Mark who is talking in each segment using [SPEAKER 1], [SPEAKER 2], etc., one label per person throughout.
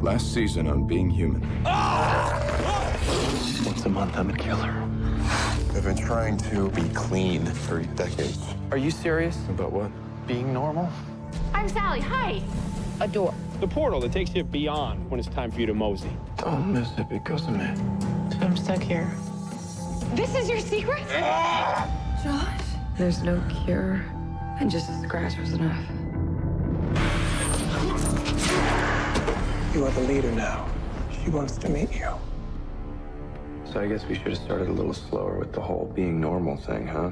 [SPEAKER 1] Last season on Being Human.
[SPEAKER 2] Once a month, I'm a killer.
[SPEAKER 3] I've been trying to be clean for decades.
[SPEAKER 2] Are you serious?
[SPEAKER 1] About what?
[SPEAKER 2] Being normal?
[SPEAKER 4] I'm Sally. Hi. A door.
[SPEAKER 5] The portal that takes you beyond when it's time for you to mosey.
[SPEAKER 2] Don't miss it because of me.
[SPEAKER 4] I'm stuck here. This is your secret?
[SPEAKER 6] Josh? There's no cure, and just a scratch was enough.
[SPEAKER 2] You are the leader now. She wants to meet you.
[SPEAKER 7] So I guess we should have started a little slower with the whole being normal thing, huh?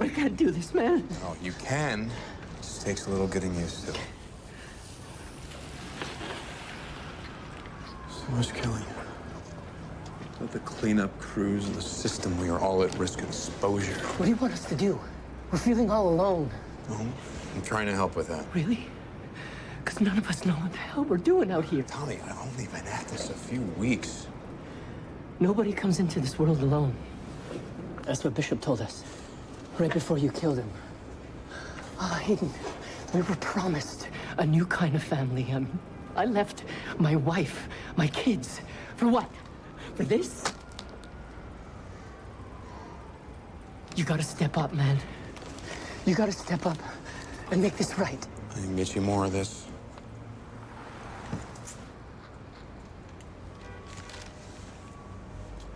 [SPEAKER 8] I can't do this, man.
[SPEAKER 3] Oh, you can. It just takes a little getting used to. So much killing. With the cleanup crews and the system, we are all at risk of exposure.
[SPEAKER 8] What do you want us to do? We're feeling all alone.
[SPEAKER 3] Oh, I'm trying to help with that.
[SPEAKER 8] Really? Because none of us know what the hell we're doing out here.
[SPEAKER 3] Tommy, I've only been at this a few weeks.
[SPEAKER 8] Nobody comes into this world alone. That's what Bishop told us, right before you killed him. Ah, Aidan, we were promised a new kind of family. I left my wife, my kids. For what? For this? You gotta step up, man. You gotta step up and make this right.
[SPEAKER 3] I can get you more of this.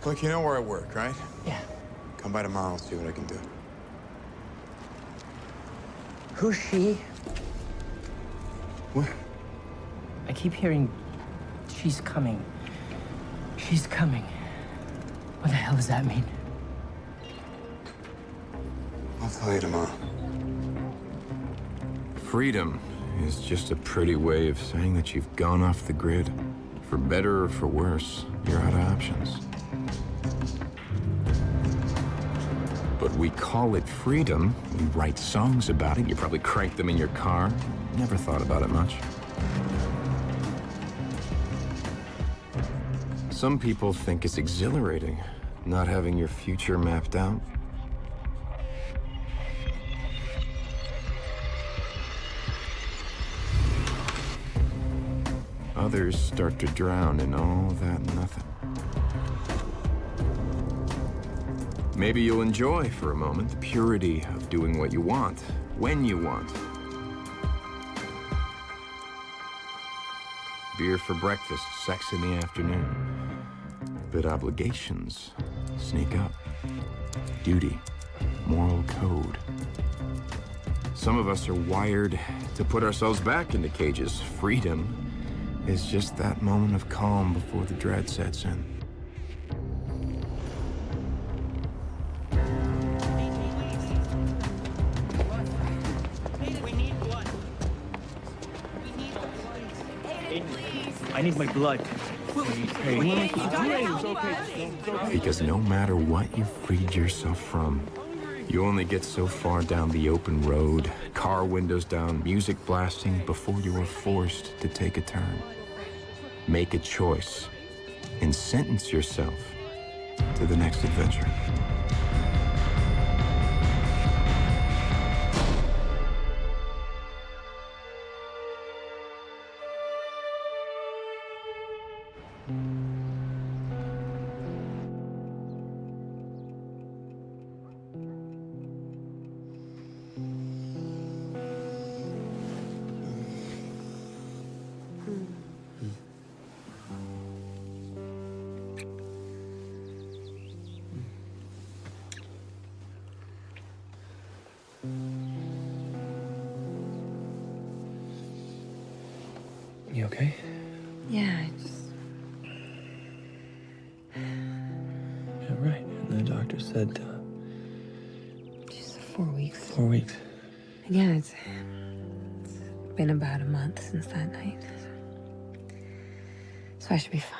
[SPEAKER 3] Look, you know where I work, right?
[SPEAKER 8] Yeah.
[SPEAKER 3] Come by tomorrow and see what I can do.
[SPEAKER 8] Who's she?
[SPEAKER 3] What?
[SPEAKER 8] I keep hearing she's coming. She's coming. What the hell does that mean?
[SPEAKER 3] I'll tell you tomorrow.
[SPEAKER 1] Freedom is just a pretty way of saying that you've gone off the grid. For better or for worse, you're out of options. But we call it freedom. We write songs about it. You probably crank them in your car. Never thought about it much. Some people think it's exhilarating, not having your future mapped out. Others start to drown in all that nothing. Maybe you'll enjoy for a moment the purity of doing what you want, when you want. Beer for breakfast, sex in the afternoon. But obligations sneak up. Duty, moral code. Some of us are wired to put ourselves back into cages. Freedom is just that moment of calm before the dread sets in.
[SPEAKER 5] I need my blood.
[SPEAKER 1] Because no matter what you've freed yourself from, you only get so far down the open road, car windows down, music blasting, before you are forced to take a turn. Make a choice and sentence yourself to the next adventure.
[SPEAKER 2] You okay?
[SPEAKER 6] Yeah, I just...
[SPEAKER 2] Yeah, right. And the doctor said
[SPEAKER 6] 4 weeks.
[SPEAKER 9] 4 weeks.
[SPEAKER 6] Yeah, it's been about a month since that night. So I should be fine.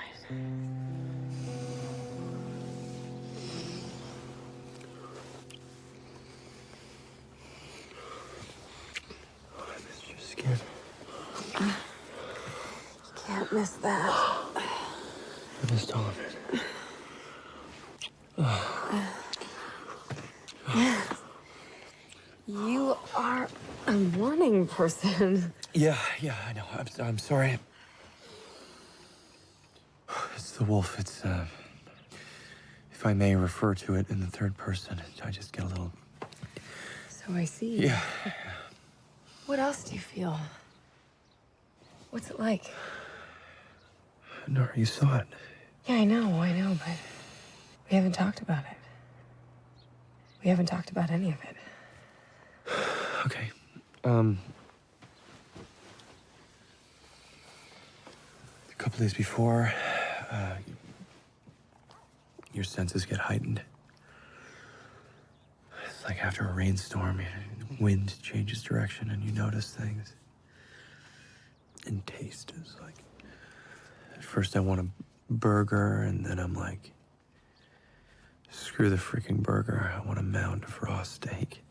[SPEAKER 9] Oh, I missed your skin.
[SPEAKER 6] You can't miss that.
[SPEAKER 9] I missed all of it.
[SPEAKER 6] You are a morning person.
[SPEAKER 9] Yeah, I know. I'm sorry. It's the wolf. It's, if I may refer to it in the third person, I just get a little...
[SPEAKER 6] So I see.
[SPEAKER 9] Yeah.
[SPEAKER 6] What else do you feel? What's it like?
[SPEAKER 9] Nora, you saw it.
[SPEAKER 6] Yeah, I know, but we haven't talked about it. We haven't talked about any of it.
[SPEAKER 9] Okay. A couple days before, your senses get heightened. It's like after a rainstorm, wind changes direction and you notice things. And taste is like... At first I want a burger, and then I'm like, screw the freaking burger. I want a mound of raw steak.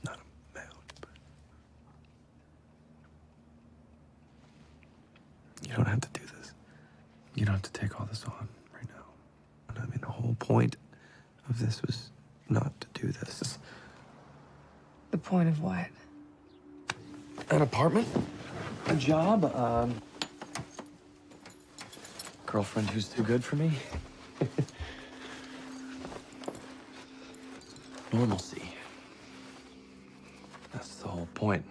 [SPEAKER 9] Not a mound, but... You don't have to do this. You don't have to take all this on right now. I mean, the whole point of this was not to do this.
[SPEAKER 6] The point of what?
[SPEAKER 9] An apartment, a job, girlfriend who's too good for me. Normalcy. That's the whole point.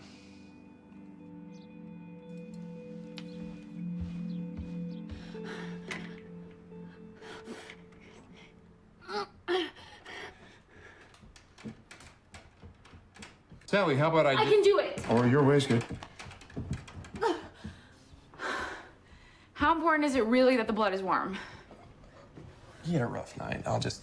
[SPEAKER 1] Sally, how about
[SPEAKER 4] I can do it.
[SPEAKER 1] Or your way's good.
[SPEAKER 4] How important is it really that the blood is warm?
[SPEAKER 9] You had a rough night. I'll just...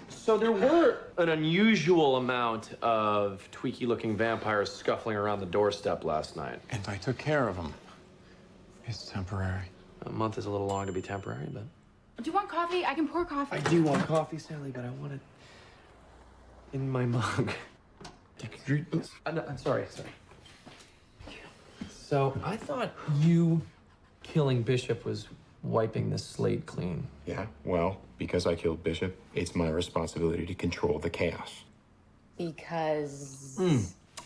[SPEAKER 5] So there were an unusual amount of tweaky-looking vampires scuffling around the doorstep last night.
[SPEAKER 3] And I took care of them. It's temporary.
[SPEAKER 5] A month is a little long to be temporary, but...
[SPEAKER 4] Do you want coffee? I can pour coffee.
[SPEAKER 5] I do want coffee, Sally, but I want it in my mug. I'm sorry. So I thought you killing Bishop was wiping the slate clean.
[SPEAKER 1] Yeah, well, because I killed Bishop, it's my responsibility to control the chaos.
[SPEAKER 4] Because...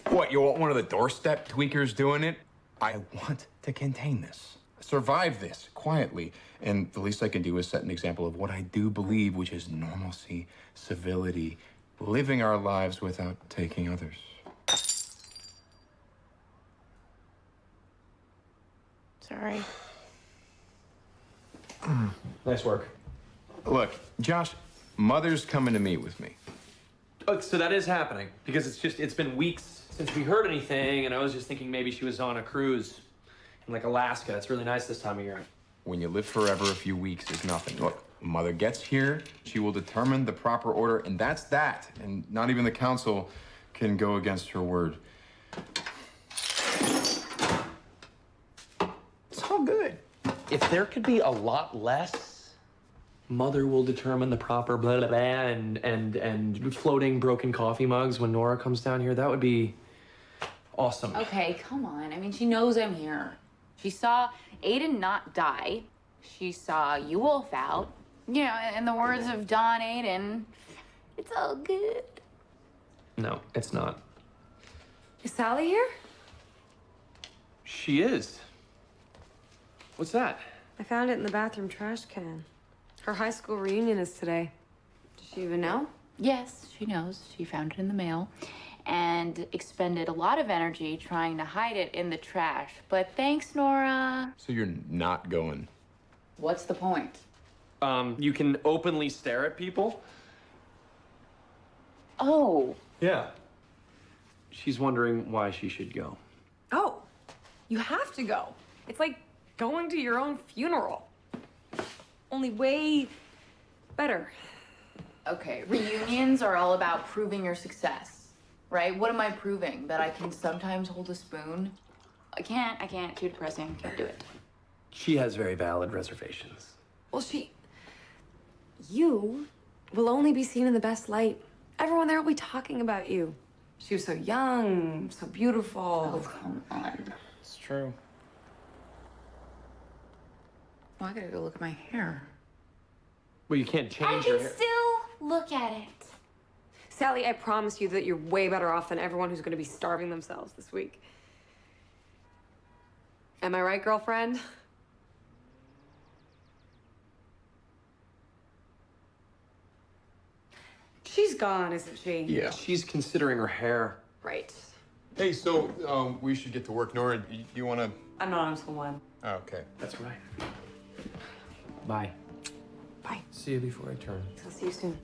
[SPEAKER 1] What, you want one of the doorstep tweakers doing it? I want to contain this, survive this quietly, and the least I can do is set an example of what I do believe, which is normalcy, civility, living our lives without taking others.
[SPEAKER 4] Sorry.
[SPEAKER 5] Nice work.
[SPEAKER 1] Look, Josh, Mother's coming to meet with me.
[SPEAKER 5] Oh, so that is happening, because it's been weeks since we heard anything, and I was just thinking maybe she was on a cruise in like Alaska. It's really nice this time of year.
[SPEAKER 1] When you live forever, a few weeks is nothing. Look, Mother gets here, she will determine the proper order, and that's that. And not even the council can go against her word. It's all good.
[SPEAKER 5] If there could be a lot less, Mother will determine the proper blah, blah, blah, and floating broken coffee mugs when Nora comes down here, that would be awesome.
[SPEAKER 4] Okay, come on. I mean, she knows I'm here. She saw Aidan not die. She saw you wolf out. You know, in the words of Don Aidan, it's all good.
[SPEAKER 5] No, it's not.
[SPEAKER 6] Is Sally here?
[SPEAKER 5] She is. What's that?
[SPEAKER 6] I found it in the bathroom trash can. Her high school reunion is today. Does she even know?
[SPEAKER 4] Yes, she knows. She found it in the mail and expended a lot of energy trying to hide it in the trash. But thanks, Nora.
[SPEAKER 1] So you're not going?
[SPEAKER 4] What's the point?
[SPEAKER 5] You can openly stare at people.
[SPEAKER 4] Oh.
[SPEAKER 5] Yeah. She's wondering why she should go.
[SPEAKER 6] Oh, you have to go. It's like going to your own funeral. Only way Better.
[SPEAKER 4] Okay, reunions are all about proving your success, right? What am I proving? That I can sometimes hold a spoon? I can't. Too depressing. Can't do it.
[SPEAKER 5] She has very valid reservations.
[SPEAKER 6] Well, you will only be seen in the best light. Everyone there will be talking about you. She was so young, so beautiful.
[SPEAKER 4] Oh, come on.
[SPEAKER 5] It's true.
[SPEAKER 4] Well, I gotta go look at my hair.
[SPEAKER 5] Well, you can't
[SPEAKER 4] I
[SPEAKER 5] change your
[SPEAKER 4] can
[SPEAKER 5] hair.
[SPEAKER 4] still look at it.
[SPEAKER 6] Sally, I promise you that you're way better off than everyone who's going to be starving themselves this week. Am I right, girlfriend? She's gone, isn't she?
[SPEAKER 3] Yeah.
[SPEAKER 5] She's considering her hair.
[SPEAKER 6] Right.
[SPEAKER 3] Hey, so we should get to work. Nora, you want to?
[SPEAKER 6] I'm not until 1.
[SPEAKER 3] Oh, okay.
[SPEAKER 5] That's right. Bye.
[SPEAKER 6] Bye.
[SPEAKER 5] See you before I turn.
[SPEAKER 6] I'll see you soon.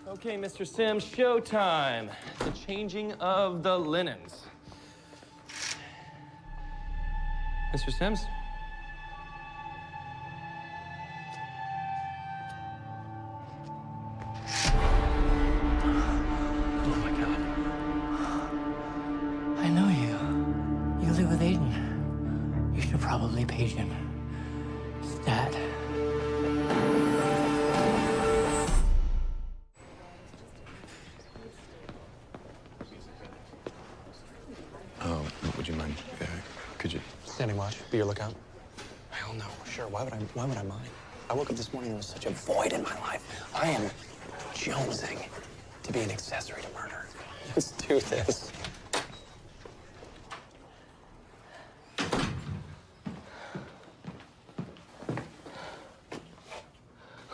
[SPEAKER 5] Okay, Mr. Sims, showtime. The changing of the linens. Mr. Sims? Oh my God.
[SPEAKER 8] I know you. You live with Aidan. You should probably page him. His dad.
[SPEAKER 3] Would you mind? Could you?
[SPEAKER 10] Standing watch, be your lookout. Hell no, sure. Why would I mind? I woke up this morning and there was such a void in my life. I am jonesing to be an accessory to murder. Let's do this.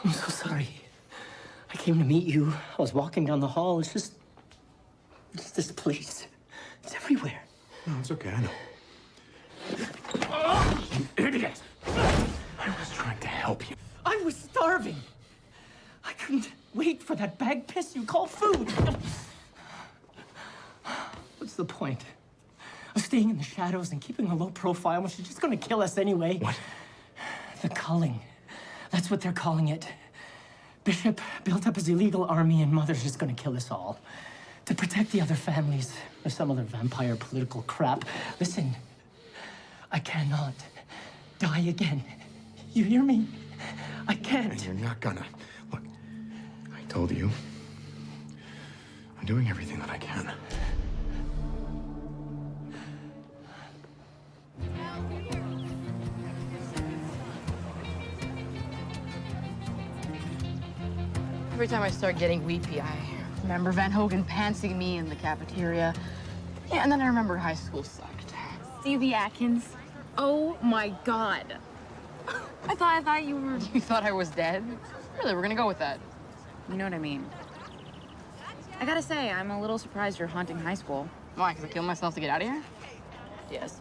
[SPEAKER 8] I'm so sorry. I came to meet you. I was walking down the hall. It's just this place. It's everywhere.
[SPEAKER 1] No, it's okay, I know.
[SPEAKER 8] You idiot!
[SPEAKER 1] I was trying to help you.
[SPEAKER 8] I was starving. I couldn't wait for that bag piss you call food. What's the point of staying in the shadows and keeping a low profile when she's just gonna kill us anyway?
[SPEAKER 1] What?
[SPEAKER 8] The culling. That's what they're calling it. Bishop built up his illegal army and Mother's just gonna kill us all. To protect the other families or some other vampire political crap. Listen, I cannot die again. You hear me? I can't.
[SPEAKER 1] And you're not gonna. Look, I told you. I'm doing everything that I can.
[SPEAKER 11] Every time I start getting weepy, I remember Van Hogen pantsing me in the cafeteria. Yeah, and then I remember high school sucked.
[SPEAKER 4] Stevie Atkins. Oh my God. I thought you were.
[SPEAKER 11] You thought I was dead? Really, we're gonna go with that.
[SPEAKER 4] You know what I mean. I gotta say, I'm a little surprised you're haunting high school.
[SPEAKER 11] Why, because I killed myself to get out of here?
[SPEAKER 4] Yes.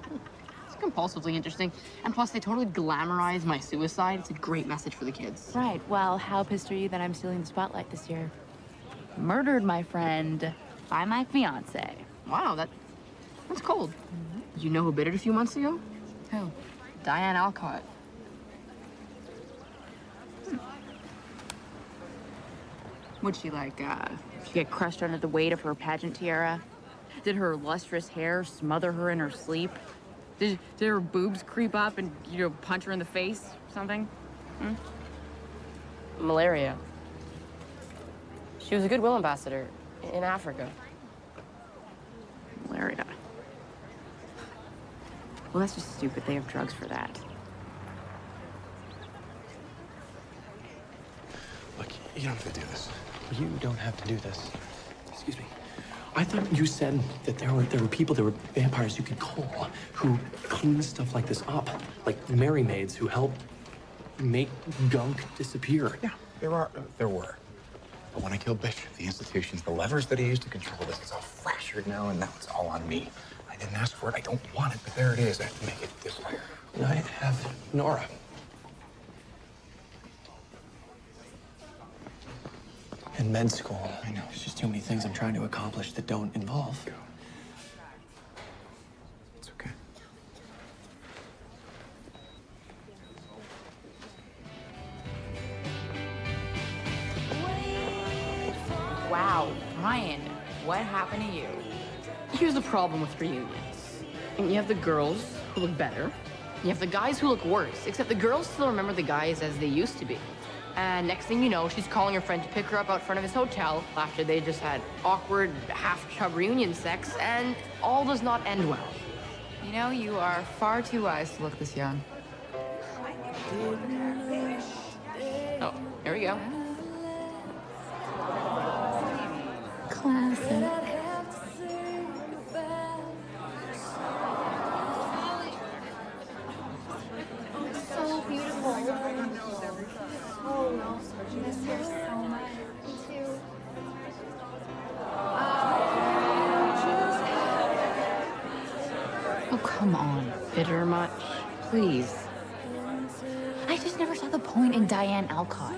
[SPEAKER 11] It's compulsively interesting. And plus, they totally glamorize my suicide. It's a great message for the kids.
[SPEAKER 4] Right. Well, how pissed are you that I'm stealing the spotlight this year? Murdered my friend by my fiance.
[SPEAKER 11] Wow, that's cold. You know who bit it a few months ago?
[SPEAKER 4] Who?
[SPEAKER 11] Diane Alcott.
[SPEAKER 4] Would she she get crushed under the weight of her pageant tiara? Did her lustrous hair smother her in her sleep? Did her boobs creep up and, punch her in the face or something?
[SPEAKER 11] Malaria. She was a goodwill ambassador in Africa.
[SPEAKER 4] Malaria. Well, that's just stupid. They have drugs for that.
[SPEAKER 1] Look, you don't have to do this.
[SPEAKER 10] You don't have to do this.
[SPEAKER 5] Excuse me. I thought you said that there were people, there were vampires you could call who clean stuff like this up, like Merry Maids who help make gunk disappear.
[SPEAKER 1] Yeah, there were.
[SPEAKER 3] But when I killed Bishop, the institutions, the levers that he used to control this, it's all fractured now, and now it's all on me. I didn't ask for it. I don't want it, but there it is. I have to make it this way.
[SPEAKER 10] And I have Nora. In med school, I know. There's just too many things I'm trying to accomplish that don't involve.
[SPEAKER 3] It's okay.
[SPEAKER 4] Wow, Brian, what happened to you?
[SPEAKER 11] Here's the problem with reunions. And you have the girls who look better. You have the guys who look worse, except the girls still remember the guys as they used to be. And next thing you know, she's calling her friend to pick her up out front of his hotel after they just had awkward, half-chub reunion sex, and all does not end well.
[SPEAKER 4] You know, you are far too wise to look this young.
[SPEAKER 11] Oh, here we go.
[SPEAKER 6] Classic.
[SPEAKER 12] So beautiful. Oh, miss her so much. Me too.
[SPEAKER 4] Oh, come on.
[SPEAKER 11] Bitter much?
[SPEAKER 4] Please. I just never saw the point in Diane Alcott.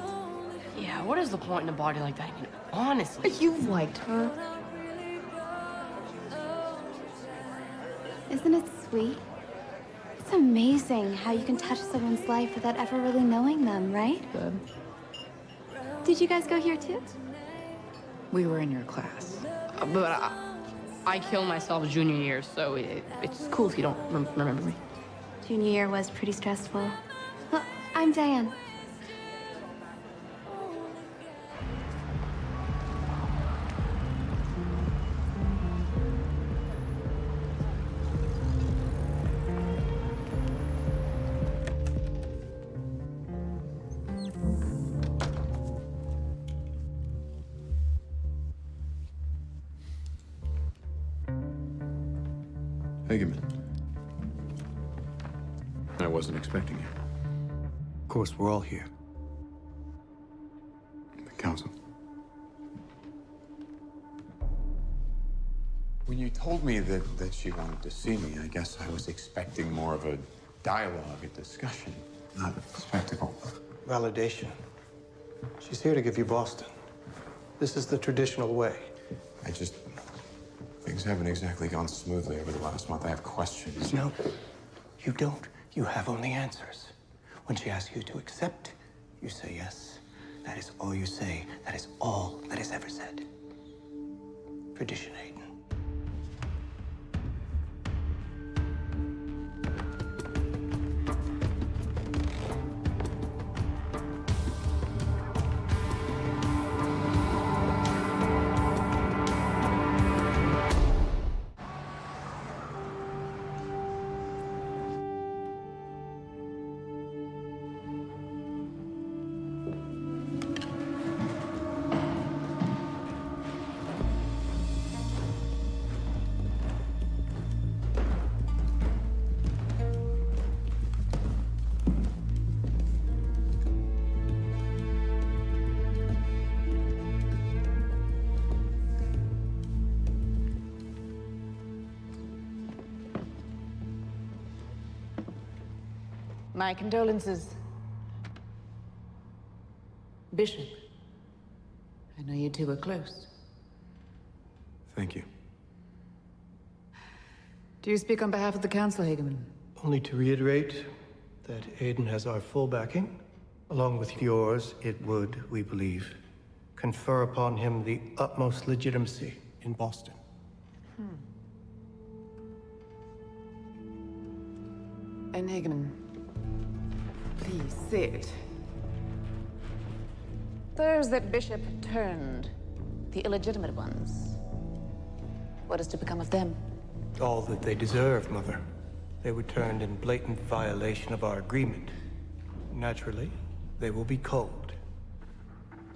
[SPEAKER 11] Yeah, what is the point in a body like that? I mean, honestly.
[SPEAKER 4] You've liked her.
[SPEAKER 12] Isn't it sweet? It's amazing how you can touch someone's life without ever really knowing them, right?
[SPEAKER 4] Good.
[SPEAKER 12] Did you guys go here too?
[SPEAKER 4] We were in your class.
[SPEAKER 11] But I killed myself junior year, so it's cool if you don't remember me.
[SPEAKER 12] Junior year was pretty stressful. Well, I'm Diane.
[SPEAKER 3] Hageman. I wasn't expecting you.
[SPEAKER 9] Of course, we're all here.
[SPEAKER 3] The council. When you told me that she wanted to see me, I guess I was expecting more of a dialogue, a discussion, not a spectacle.
[SPEAKER 2] Validation. She's here to give you Boston. This is the traditional way.
[SPEAKER 3] Things haven't exactly gone smoothly over the last month. I have questions.
[SPEAKER 2] No, you don't. You have only answers. When she asks you to accept, you say yes. That is all you say. That is all that is ever said. Tradition, Aidan.
[SPEAKER 4] My condolences. Bishop. I know you two were close.
[SPEAKER 3] Thank you.
[SPEAKER 4] Do you speak on behalf of the council, Hageman?
[SPEAKER 2] Only to reiterate that Aidan has our full backing. Along with yours, it would, we believe, confer upon him the utmost legitimacy in Boston.
[SPEAKER 4] And Hageman, please sit. Those that Bishop turned, the illegitimate ones. What is to become of them?
[SPEAKER 2] All that they deserve, Mother. They were turned in blatant violation of our agreement. Naturally, they will be cold.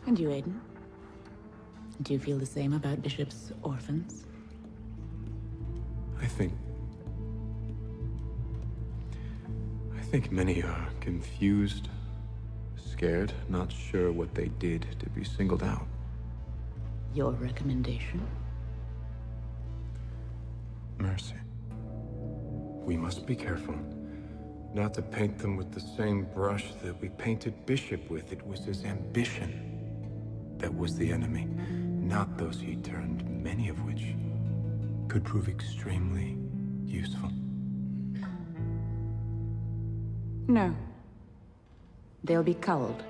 [SPEAKER 4] And you, Aidan? Do you feel the same about Bishop's orphans?
[SPEAKER 3] I think many are confused, scared, not sure what they did to be singled out.
[SPEAKER 13] Your recommendation?
[SPEAKER 1] Mercy. We must be careful not to paint them with the same brush that we painted Bishop with. It was his ambition that was the enemy, not those he turned, many of which could prove extremely useful.
[SPEAKER 13] No. They'll be culled.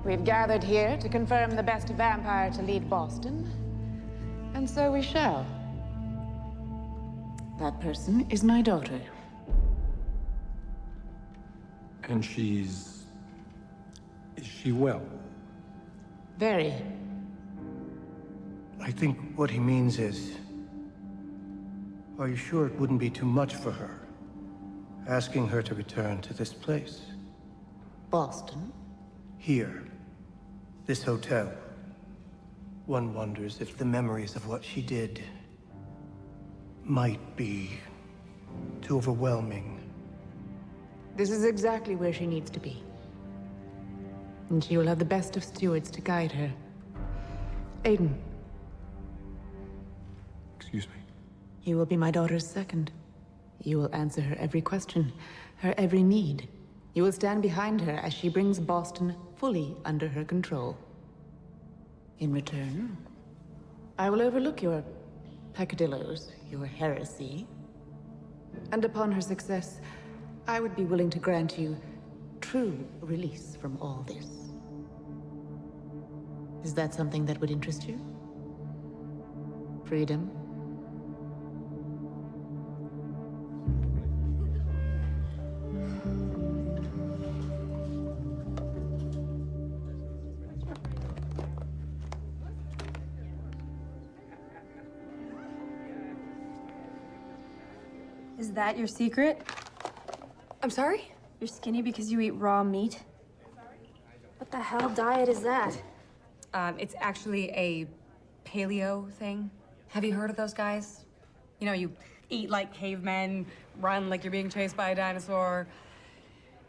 [SPEAKER 6] We've gathered here to confirm the best vampire to lead Boston, and so we shall.
[SPEAKER 13] That person is my daughter.
[SPEAKER 14] And is she well?
[SPEAKER 6] Very.
[SPEAKER 2] I think what he means is, are you sure it wouldn't be too much for her, asking her to return to this place?
[SPEAKER 13] Boston?
[SPEAKER 2] Here. This hotel. One wonders if the memories of what she did might be too overwhelming.
[SPEAKER 6] This is exactly where she needs to be. And she will have the best of stewards to guide her. Aidan.
[SPEAKER 1] Excuse me?
[SPEAKER 6] You will be my daughter's second. You will answer her every question, her every need. You will stand behind her as she brings Boston fully under her control.
[SPEAKER 13] In return,
[SPEAKER 6] I will overlook your peccadillos, your heresy. And upon her success, I would be willing to grant you true release from all this. Is that something that would interest you? Freedom?
[SPEAKER 15] Is that your secret?
[SPEAKER 6] I'm sorry?
[SPEAKER 15] You're skinny because you eat raw meat? What the hell diet is that?
[SPEAKER 16] It's actually a paleo thing. Have you heard of those guys? You know, you eat like cavemen, run like you're being chased by a dinosaur.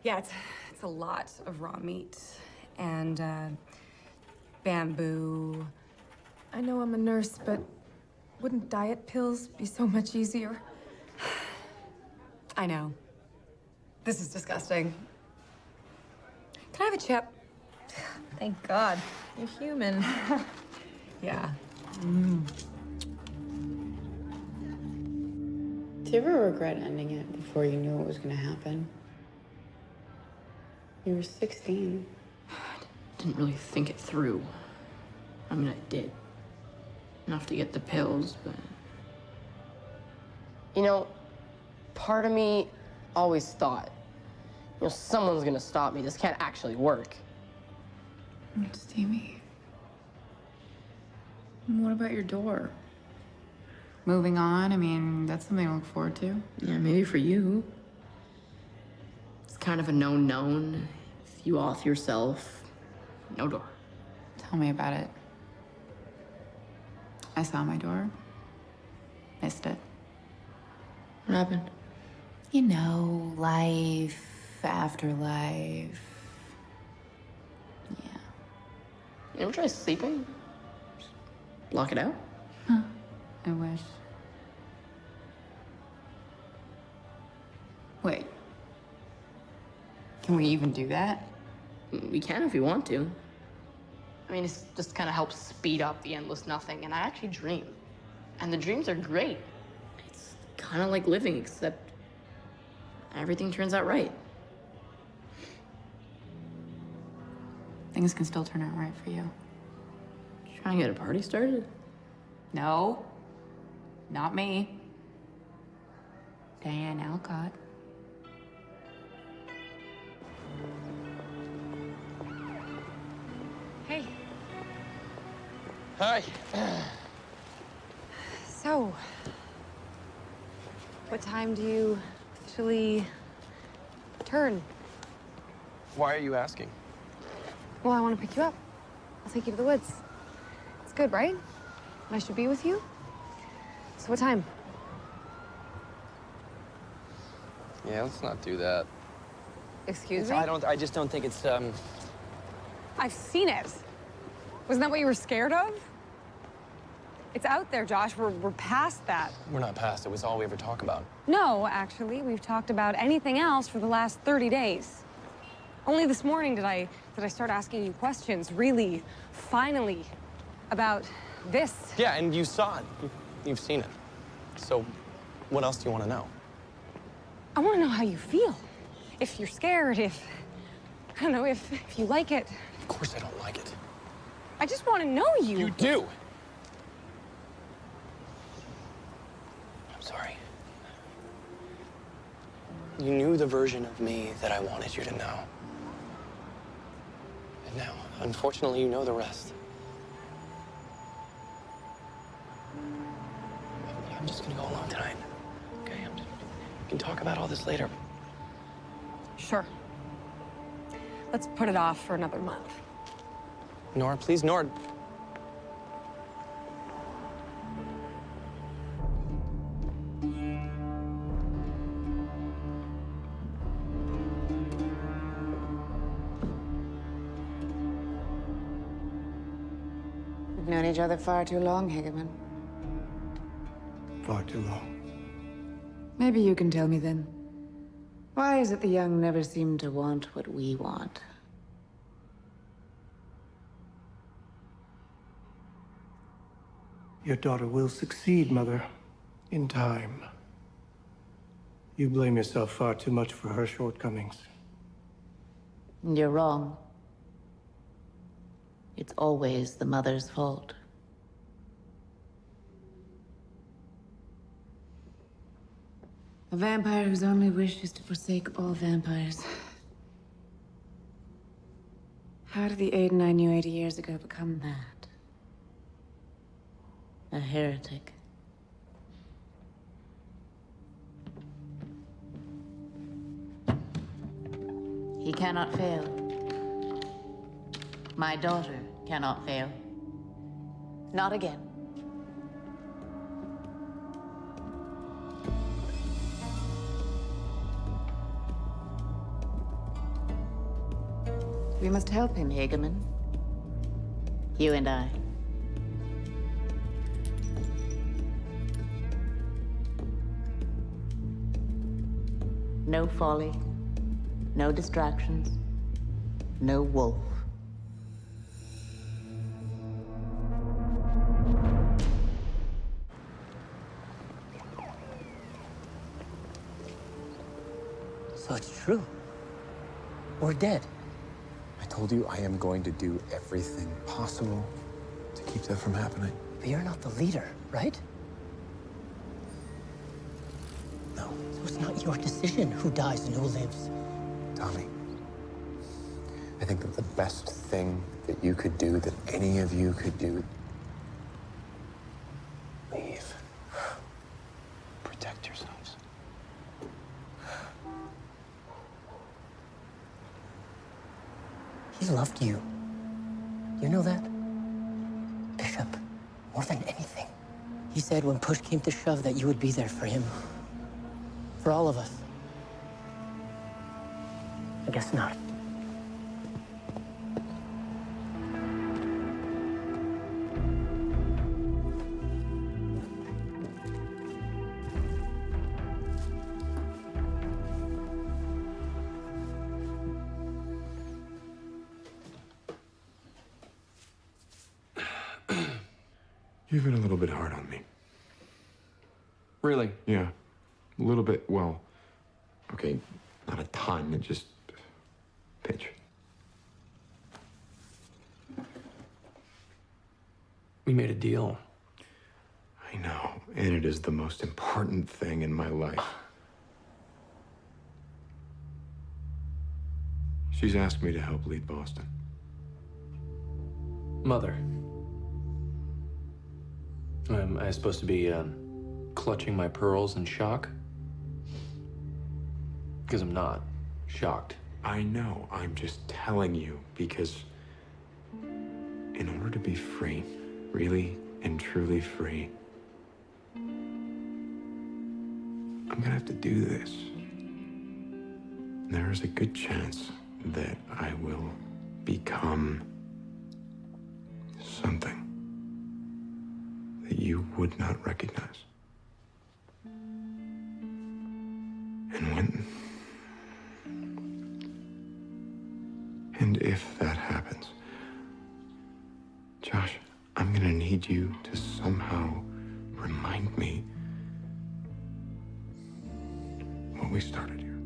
[SPEAKER 16] Yeah, it's a lot of raw meat and bamboo.
[SPEAKER 6] I know I'm a nurse, but wouldn't diet pills be so much easier?
[SPEAKER 16] I know. This is disgusting. Can I have a chip?
[SPEAKER 15] Thank God. You're human.
[SPEAKER 16] Yeah.
[SPEAKER 17] Do you ever regret ending it before you knew what was going to happen? You were 16.
[SPEAKER 11] Didn't really think it through. I mean, I did. Enough to get the pills, but... You know, part of me always thought, you know, someone's gonna stop me. This can't actually work.
[SPEAKER 4] Steamy. What about your door? Moving on? I mean, that's something to look forward to.
[SPEAKER 11] Yeah, maybe for you. It's kind of a known. If you off yourself, no door.
[SPEAKER 4] Tell me about it. I saw my door. Missed it.
[SPEAKER 11] What happened?
[SPEAKER 4] You know, life, afterlife. Yeah.
[SPEAKER 11] You ever try sleeping? Just block it out?
[SPEAKER 4] Huh. I wish. Wait. Can we even do that?
[SPEAKER 11] We can if you want to. I mean, it just kind of helps speed up the endless nothing, and I actually dream. And the dreams are great. It's kind of like living, except everything turns out right.
[SPEAKER 4] Things can still turn out right for you.
[SPEAKER 11] Trying to get a party started?
[SPEAKER 4] No. Not me. Diane Alcott.
[SPEAKER 6] Hey.
[SPEAKER 10] Hi.
[SPEAKER 6] So, what time do you officially turn?
[SPEAKER 10] Why are you asking?
[SPEAKER 6] Well, I want to pick you up. I'll take you to the woods. It's good, right? I should be with you. So what time?
[SPEAKER 10] Yeah, let's not do that.
[SPEAKER 16] Excuse me?
[SPEAKER 10] I just don't think it's,
[SPEAKER 16] I've seen it. Wasn't that what you were scared of? It's out there, Josh. We're past that.
[SPEAKER 10] we're not past it. It was all we ever talk about.
[SPEAKER 16] No, actually, we've talked about anything else for the last 30 days. Only this morning did I start asking you questions, really, finally, about this.
[SPEAKER 10] Yeah, and you saw it. You've seen it. So what else do you want to know?
[SPEAKER 16] I want to know how you feel. If you're scared, I don't know, if you like it.
[SPEAKER 10] Of course I don't like it.
[SPEAKER 16] I just want to know you.
[SPEAKER 10] You do. I'm sorry. You knew the version of me that I wanted you to know. And now, unfortunately, you know the rest. I'm just gonna go alone tonight. Okay? We can talk about all this later.
[SPEAKER 16] Sure. Let's put it off for another month.
[SPEAKER 10] Nora, please, Nora.
[SPEAKER 6] We've known each other far too long, Hageman.
[SPEAKER 2] Far too long.
[SPEAKER 6] Maybe you can tell me then. Why is it the young never seem to want what we want?
[SPEAKER 2] Your daughter will succeed, Mother. In time. You blame yourself far too much for her shortcomings.
[SPEAKER 6] You're wrong. It's always the mother's fault. A vampire whose only wish is to forsake all vampires. How did the Aidan I knew 80 years ago become that? A heretic. He cannot fail. My daughter cannot fail. Not again. We must help him, Hageman. You and I. No folly, no distractions, no wolf.
[SPEAKER 8] So it's true. We're dead.
[SPEAKER 3] I told you I am going to do everything possible to keep that from happening.
[SPEAKER 8] But you're not the leader, right?
[SPEAKER 3] No.
[SPEAKER 8] So it's not your decision who dies and who lives.
[SPEAKER 3] Tommy, I think that the best thing that you could do, that any of you could do, leave. Protect yourselves.
[SPEAKER 8] He loved you. You know that? Bishop, more than anything. He said when push came to shove that you would be there for him. For all of us. I guess not.
[SPEAKER 1] You've been a little bit hard on me.
[SPEAKER 5] Really?
[SPEAKER 1] Yeah. A little bit, well, okay, not a ton, just pinch.
[SPEAKER 5] We made a deal.
[SPEAKER 1] I know, and it is the most important thing in my life. She's asked me to help lead Boston.
[SPEAKER 5] Mother. Am I supposed to be clutching my pearls in shock? Because I'm not shocked.
[SPEAKER 1] I know, I'm just telling you because in order to be free, really and truly free, I'm gonna have to do this. there is a good chance that I will become something that you would not recognize. And if that happens, Josh, I'm gonna need you to somehow remind me what we started here.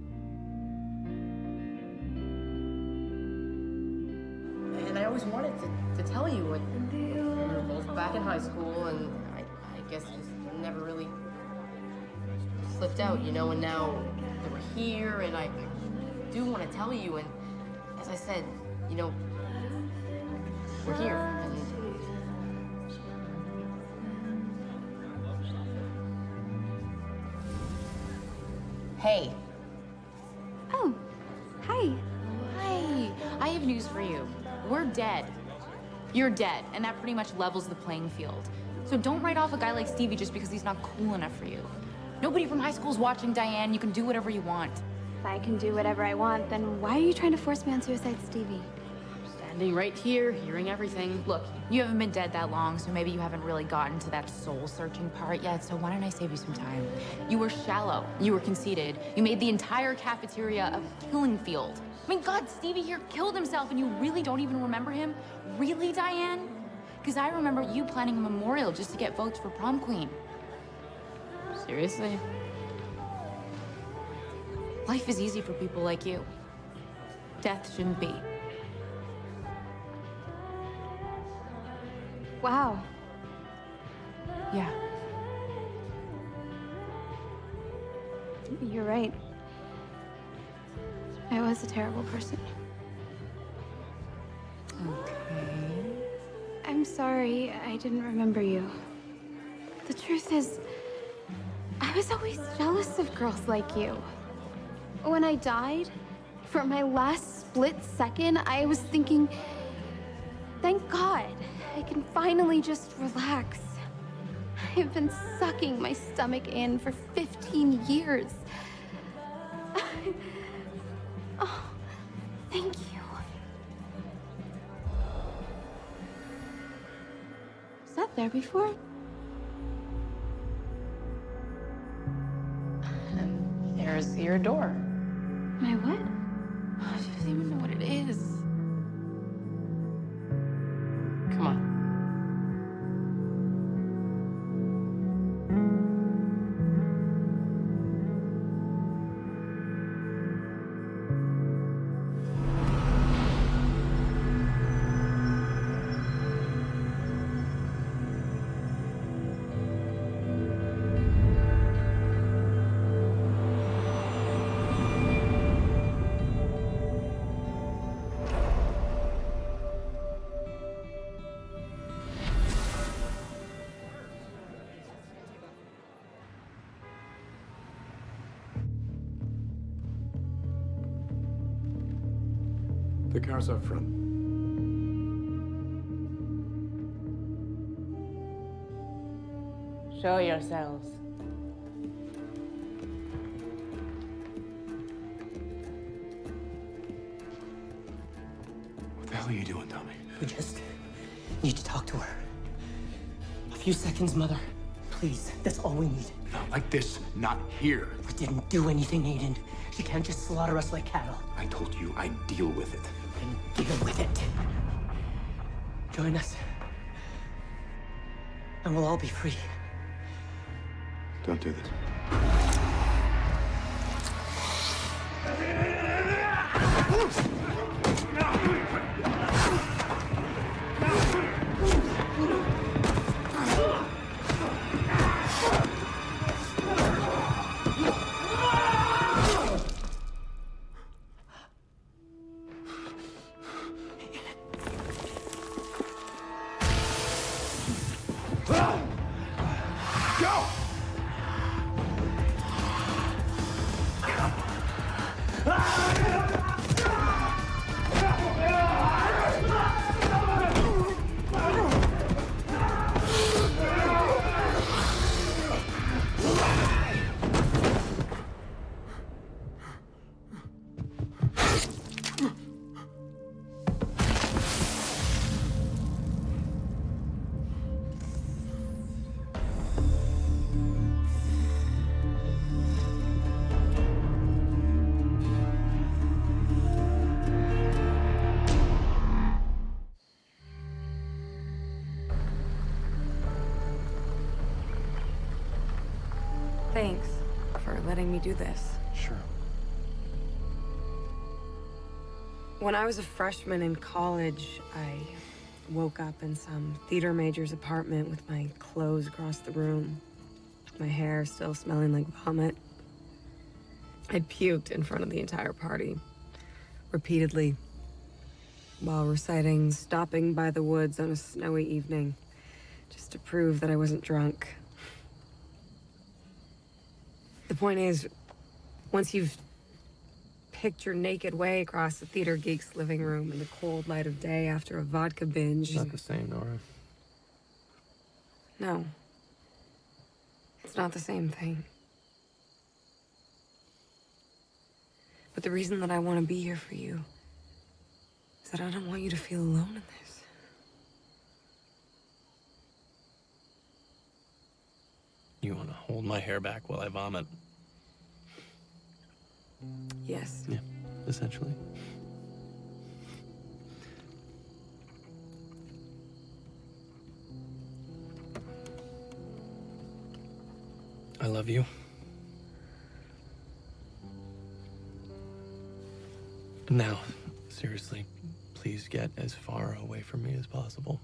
[SPEAKER 11] And I always wanted to tell you, like, we were both back in high school, and I guess just never really slipped out, you know, and now that we're here, and I do want to tell you, and as I said, you know, we're here, and hey.
[SPEAKER 12] Oh, hi.
[SPEAKER 4] Hi. I have news for you. We're dead. You're dead, and that pretty much levels the playing field. So don't write off a guy like Stevie just because he's not cool enough for you. Nobody from high school's watching, Diane. You can do whatever you want.
[SPEAKER 12] If I can do whatever I want, then why are you trying to force me on suicide, Stevie?
[SPEAKER 11] Standing right here, hearing everything.
[SPEAKER 4] Look, you haven't been dead that long, so maybe you haven't really gotten to that soul-searching part yet, so why don't I save you some time? You were shallow. You were conceited. You made the entire cafeteria a killing field. I mean, God, Stevie here killed himself, and you really don't even remember him? Really, Diane? Because I remember you planning a memorial just to get votes for prom queen.
[SPEAKER 11] Seriously?
[SPEAKER 4] Life is easy for people like you. Death shouldn't be.
[SPEAKER 12] Wow.
[SPEAKER 4] Yeah.
[SPEAKER 12] You're right. I was a terrible person.
[SPEAKER 4] Okay.
[SPEAKER 12] I'm sorry I didn't remember you. The truth is, I was always jealous of girls like you. When I died, for my last split second, I was thinking, thank God, I can finally just relax. I've been sucking my stomach in for 15 years. Oh, thank you. Was that there before?
[SPEAKER 11] And there's your door.
[SPEAKER 12] My what?
[SPEAKER 4] She doesn't even know what it is.
[SPEAKER 11] Come on.
[SPEAKER 1] The car's up front.
[SPEAKER 8] Show yourselves.
[SPEAKER 1] What the hell are you doing, Tommy?
[SPEAKER 8] We just need to talk to her. A few seconds, Mother. Please, that's all we need.
[SPEAKER 1] Not like this, not here.
[SPEAKER 8] We didn't do anything, Aidan. She can't just slaughter us like cattle.
[SPEAKER 1] I told you I'd deal with it.
[SPEAKER 8] Then deal with it. Join us. And we'll all be free.
[SPEAKER 1] Don't do this.
[SPEAKER 16] me do this?
[SPEAKER 5] Sure.
[SPEAKER 16] When I was a freshman in college, I woke up in some theater major's apartment with my clothes across the room, my hair still smelling like vomit. I'd puked in front of the entire party, repeatedly, while reciting Stopping by the Woods on a Snowy Evening, just to prove that I wasn't drunk. The point is, once you've picked your naked way across the theater geek's living room in the cold light of day after a vodka binge...
[SPEAKER 5] It's not the same, Nora.
[SPEAKER 16] No. It's not the same thing. But the reason that I want to be here for you is that I don't want you to feel alone in this.
[SPEAKER 5] You want to hold my hair back while I vomit?
[SPEAKER 16] Yes.
[SPEAKER 5] Yeah, essentially. I love you. Now, seriously, please get as far away from me as possible.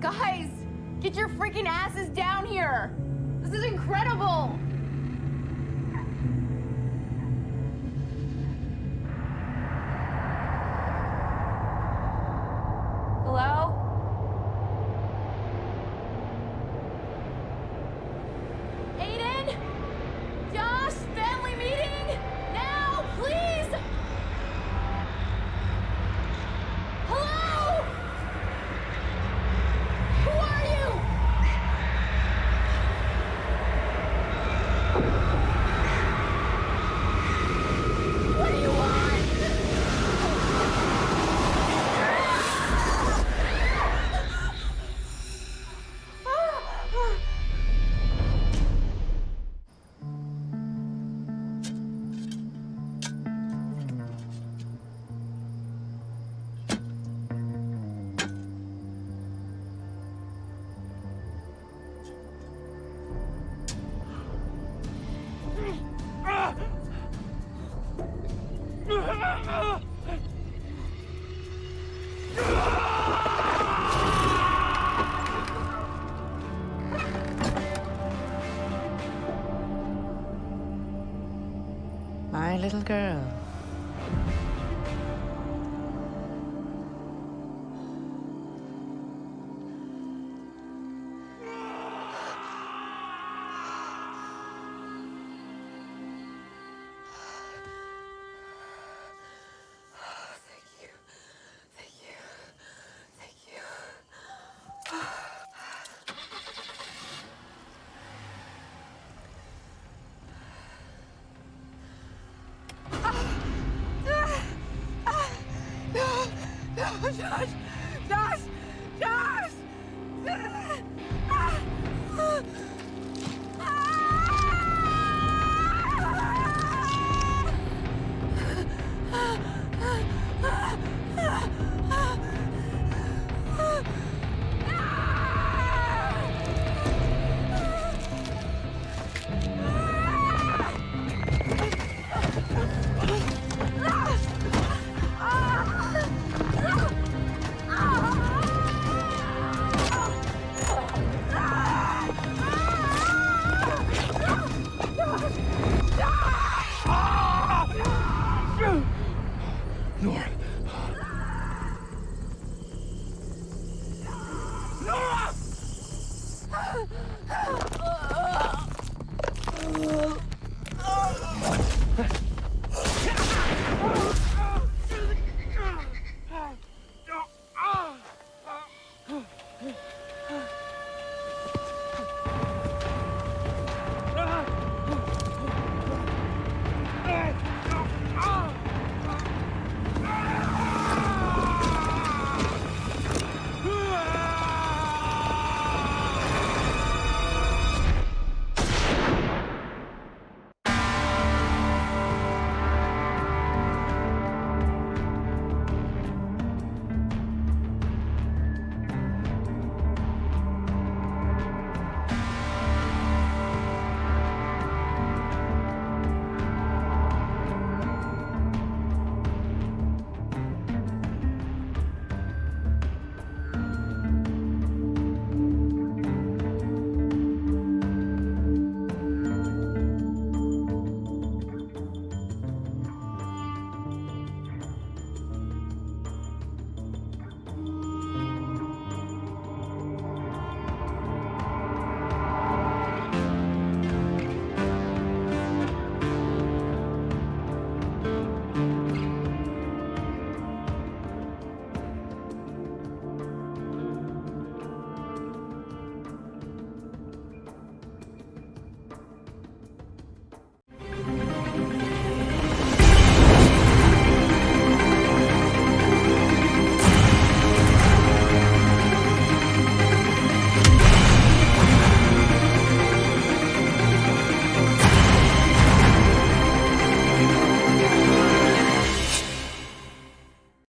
[SPEAKER 4] Guys, get your freaking asses down here! This is incredible! Hello? Aidan? Josh, family meeting? Now, please! Hello? Who are you?
[SPEAKER 13] girl.
[SPEAKER 18] No, Josh!